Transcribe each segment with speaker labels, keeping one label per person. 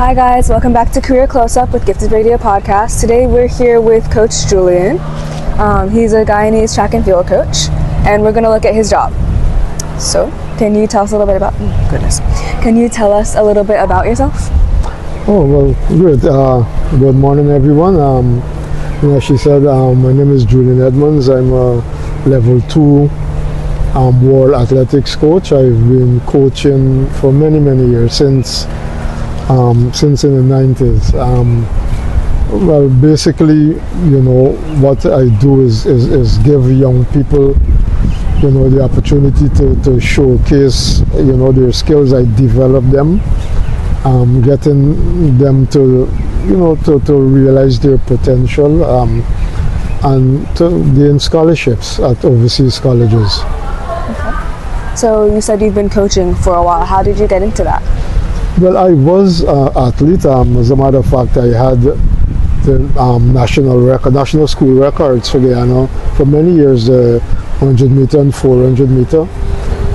Speaker 1: Hi guys, welcome back to Career Close-Up with Gifted Radio Podcast. Today we're here with Coach Julian. He's a Guyanese track and field coach, and we're going to look at his job. So, can you tell us a little bit about, Can you tell us a little bit about yourself?
Speaker 2: Oh, well, good. Good morning, everyone. She said, my name is Julian Edmonds. I'm a level 2 world athletics coach. I've been coaching for many years, since in the 90s. Well, basically, what I do is give young people, the opportunity to showcase, their skills. I develop them, getting them to realize their potential, and to gain scholarships at overseas colleges.
Speaker 1: Okay. So you said you've been coaching for a while. How did you get into that?
Speaker 2: Well, I was an athlete. As a matter of fact, I had the national school records for Guyana for many years, 100 meter and 400 meter.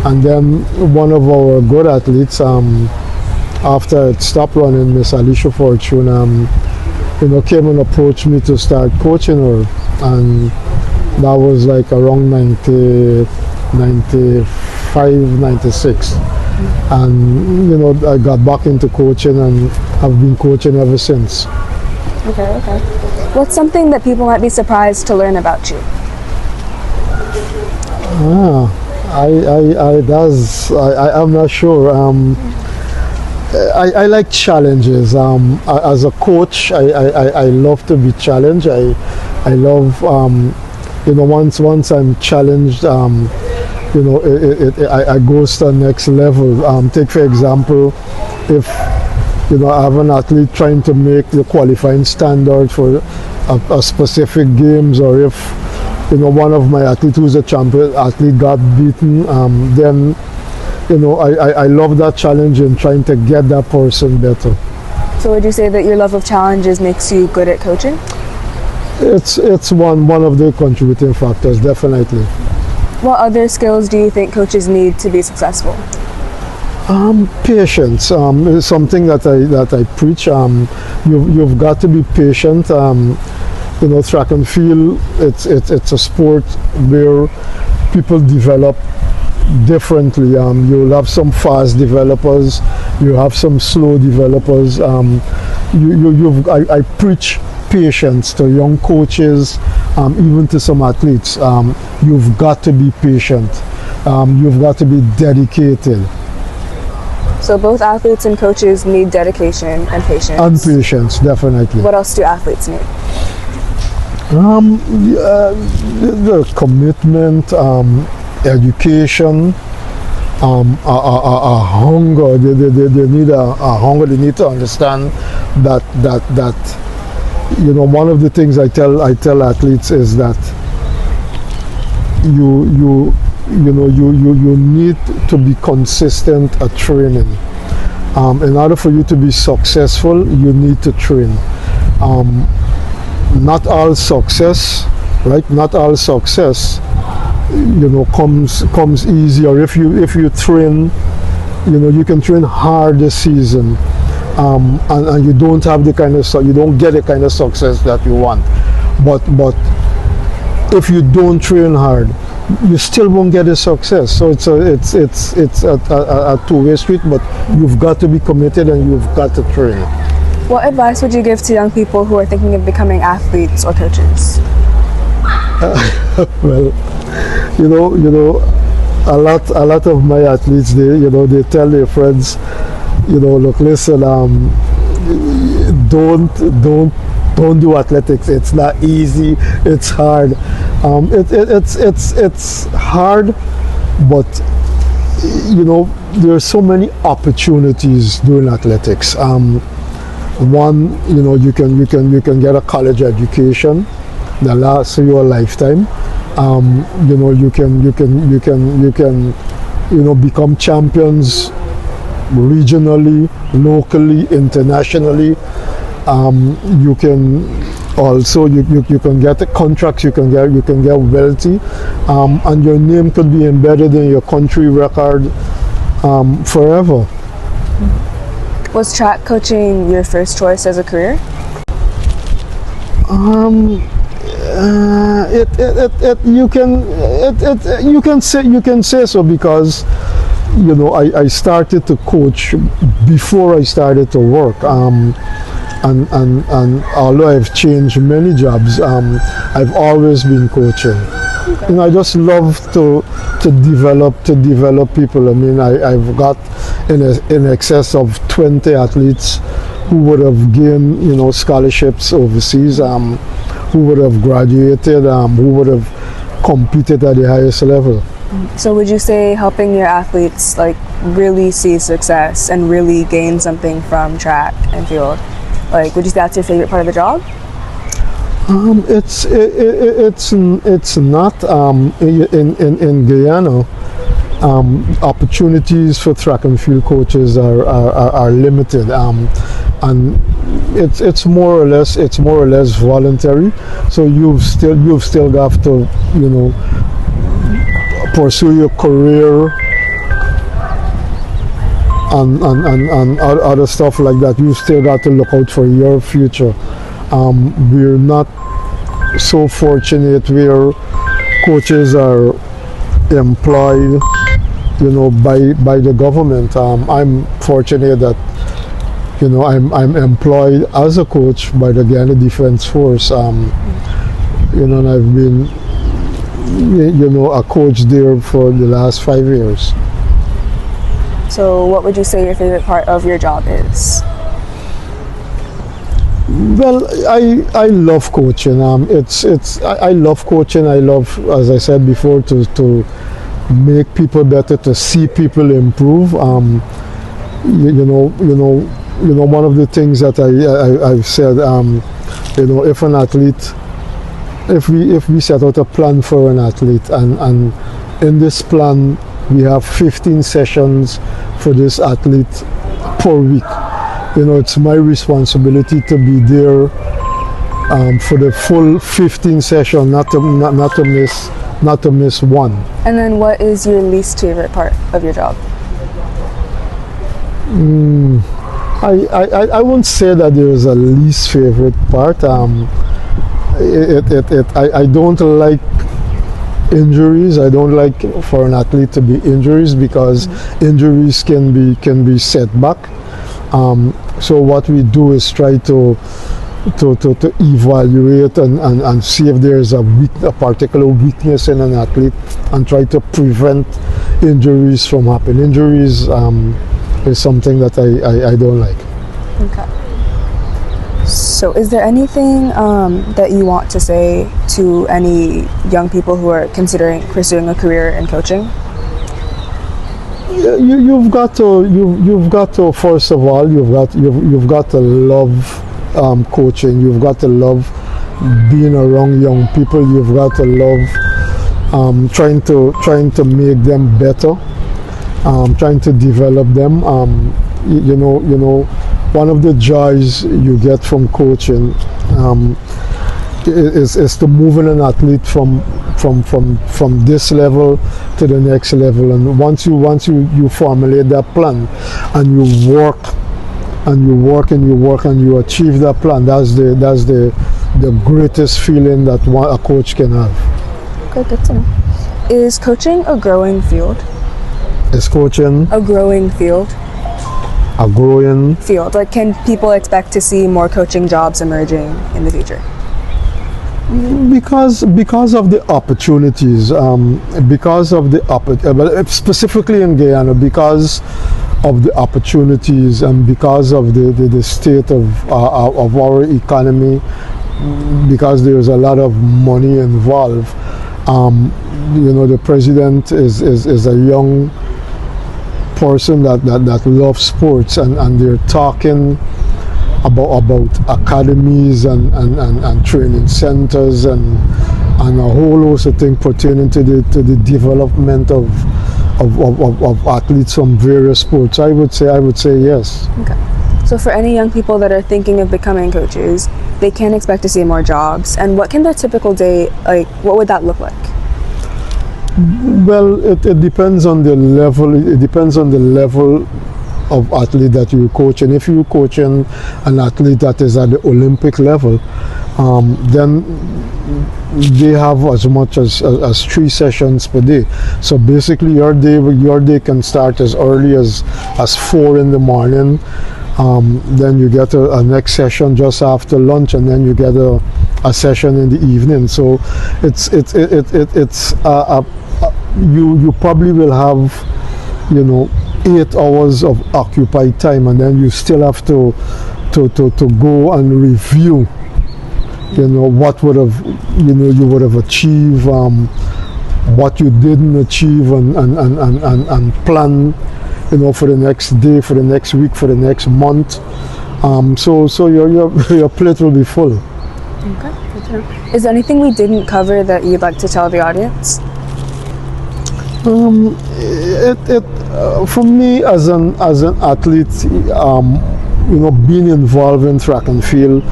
Speaker 2: And then one of our good athletes, after I stopped running, Miss Alicia Fortune, came and approached me to start coaching her, and that was like around 95, 96. And I got back into coaching and have been coaching ever since.
Speaker 1: Okay. What's something that people might be surprised to learn about you?
Speaker 2: I'm not sure. I like challenges. As a coach, I love to be challenged. I love, once I'm challenged, I go to the next level. Take for example, if I have an athlete trying to make the qualifying standard for a specific games, or if one of my athletes who's a champion athlete got beaten, then I love that challenge and trying to get that person better.
Speaker 1: So would you say that your love of challenges makes you good at coaching?
Speaker 2: It's one of the contributing factors, definitely.
Speaker 1: What other skills do you think coaches need to be successful?
Speaker 2: Patience is something that I preach. You've got to be patient. Track and field, it's a sport where people develop differently. You'll have some fast developers, you have some slow developers. I preach patience to young coaches, even to some athletes. You've got to be patient. You've got to be dedicated.
Speaker 1: So both athletes and coaches need dedication and patience.
Speaker 2: And patience, definitely.
Speaker 1: What else do athletes need?
Speaker 2: The commitment, education, a hunger. They need a hunger. They need to understand that one of the things I tell athletes is that you need to be consistent at training. In order for you to be successful, you need to train. Not all success, right? Not all success, comes easy. Or if you train, you can train hard this season, and you don't have the kind of you don't get the kind of success that you want. But if you don't train hard, you still won't get the success. So it's a two-way street. But you've got to be committed and you've got to train.
Speaker 1: What advice would you give to young people who are thinking of becoming athletes or coaches?
Speaker 2: Well, a lot of my athletes, they tell their friends, look, listen, don't do athletics. It's not easy. It's hard. It's hard, but there are so many opportunities doing athletics. One, you can get a college education that lasts you a lifetime. You can become champions regionally, locally, internationally. You can also you can get contracts. You can get wealthy, and your name could be embedded in your country record forever.
Speaker 1: Was track coaching your first choice as a career?
Speaker 2: You can say so, because I started to coach before I started to work, and although I've changed many jobs, I've always been coaching.
Speaker 1: Okay.
Speaker 2: I just love to develop people. I mean, I've got in excess of 20 athletes who would have gained scholarships overseas, who would have graduated, who would have competed at the highest level.
Speaker 1: So would you say helping your athletes like really see success and really gain something from track and field, like would you say that's your favorite part of the job?
Speaker 2: It's not in Guyana. Opportunities for track and field coaches are limited, and it's more or less voluntary. So you've still got to pursue your career and other stuff like that. You still got to look out for your future. We're not so fortunate where coaches are employed by the government. I'm fortunate that I'm employed as a coach by the Guyana Defense Force, and I've been a coach there for the last 5 years.
Speaker 1: So what would you say your favorite part of your job is?
Speaker 2: Well, I love coaching. I love coaching. I love, as I said before, to make people better, to see people improve. One of the things that I've said, if an athlete, if we set out a plan for an athlete, and in this plan we have 15 sessions for this athlete per week, it's my responsibility to be there for the full 15 sessions, not to miss one.
Speaker 1: And then what is your least favorite part of your job?
Speaker 2: I won't say that there is a least favorite part. I don't like injuries. I don't like for an athlete to be injuries, because injuries can be setback. So what we do is try to evaluate and see if there is a particular weakness in an athlete, and try to prevent injuries from happening. Injuries is something that I don't like.
Speaker 1: Okay. So is there anything that you want to say to any young people who are considering pursuing a career in coaching?
Speaker 2: You've got to first of all, you've got to love coaching. You've got to love being around young people. You've got to love trying to make them better, trying to develop them. One of the joys you get from coaching is to moving an athlete from this level to the next level. And once you formulate that plan, and you work and you work and you work and you achieve that plan, that's the greatest feeling that a coach can have.
Speaker 1: Okay, good to know. Is coaching a growing field?
Speaker 2: Is coaching
Speaker 1: a growing field?
Speaker 2: A growing
Speaker 1: field. Like, can people expect to see more coaching jobs emerging in the future?
Speaker 2: Because of the opportunities, specifically in Guyana, because of the opportunities and because of the state of our economy, because there's a lot of money involved. The president is a young person that loves sports, and they're talking about academies and training centers and a whole host of things pertaining to the development of athletes from various sports. I would say yes.
Speaker 1: Okay. So for any young people that are thinking of becoming coaches, they can expect to see more jobs. And what can their typical day, like, what would that look like?
Speaker 2: Well, it depends on the level. It depends on the level of athlete that you coach. And if you're coaching an athlete that is at the Olympic level, then they have as much as 3 sessions per day. So basically your day can start as early as 4 in the morning. Then you get a next session just after lunch, and then you get a session in the evening. So you probably will have 8 hours of occupied time, and then you still have to go and review what would have you would have achieved, what you didn't achieve, and plan for the next day, for the next week, for the next month. So your plate will be full.
Speaker 1: Okay. Is there anything we didn't cover that you'd like to tell the audience?
Speaker 2: For me as an athlete, being involved in track and field,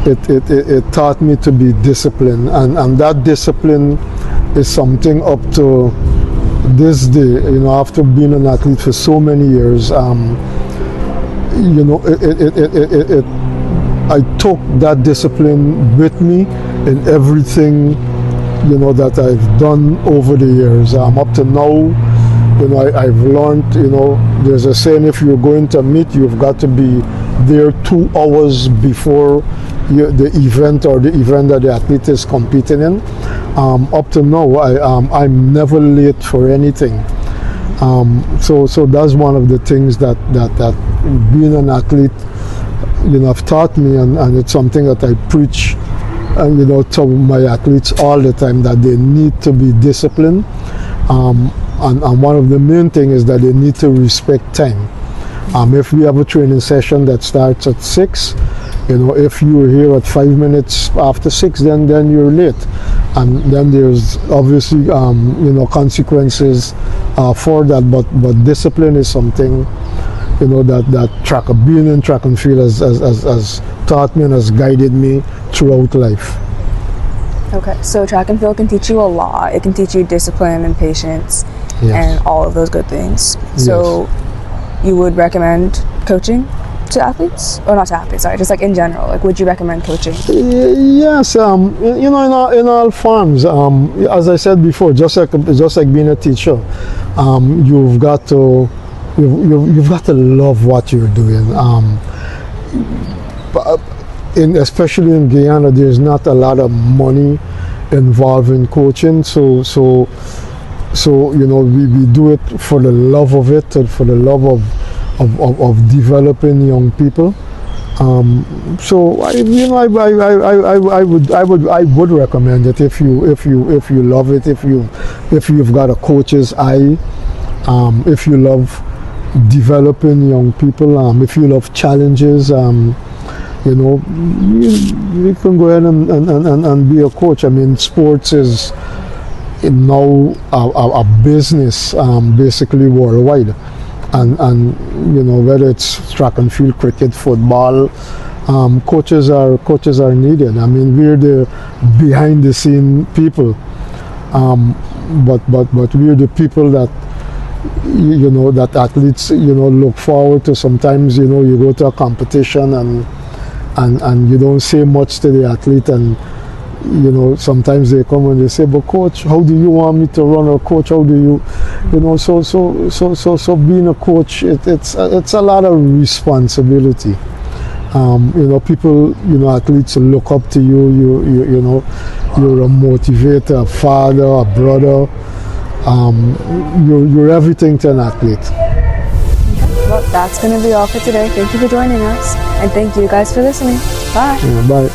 Speaker 2: it taught me to be disciplined, and that discipline is something up to this day. After being an athlete for so many years, I took that discipline with me in everything that I've done over the years. Up to now, I've learned, there's a saying, if you're going to meet, you've got to be there 2 hours before the event that the athlete is competing in. Up to now, I'm never late for anything. So that's one of the things that being an athlete, have taught me, and it's something that I preach, to my athletes all the time, that they need to be disciplined. And one of the main things is that they need to respect time. If we have a training session that starts at 6, if you're here at 5 minutes after 6, then you're late. And then there's obviously consequences for that. But discipline is something that being in track and field has taught me and has guided me throughout life.
Speaker 1: Okay, so track and field can teach you a lot. It can teach you discipline and patience,
Speaker 2: yes,
Speaker 1: and all of those good things. So yes, you would recommend coaching to athletes? Or not to athletes, sorry, just like in general. Like, would you recommend coaching?
Speaker 2: Yes, in all forms. As I said before, just like being a teacher, you've got to love what you're doing. Especially in Guyana, there's not a lot of money involved in coaching, so we do it for the love of it, and for the love of developing young people. So I would recommend it if you love it, if you've got a coach's eye, if you love developing young people, if you love challenges. You can go ahead and be a coach. I mean, sports is now a business, basically worldwide, and whether it's track and field, cricket, football, coaches are needed. I mean, we're the behind the scene people, but we're the people that that athletes look forward to. Sometimes you go to a competition and you don't say much to the athlete, and sometimes they come and they say, but coach, how do you want me to run, or coach, how do you so being a coach, it's a lot of responsibility. People, athletes look up to you. You're a motivator, a father, a brother. You're everything to an athlete.
Speaker 1: Well, that's going to be all for today. Thank you for joining us, and thank you guys for listening. Bye.
Speaker 2: Yeah, bye.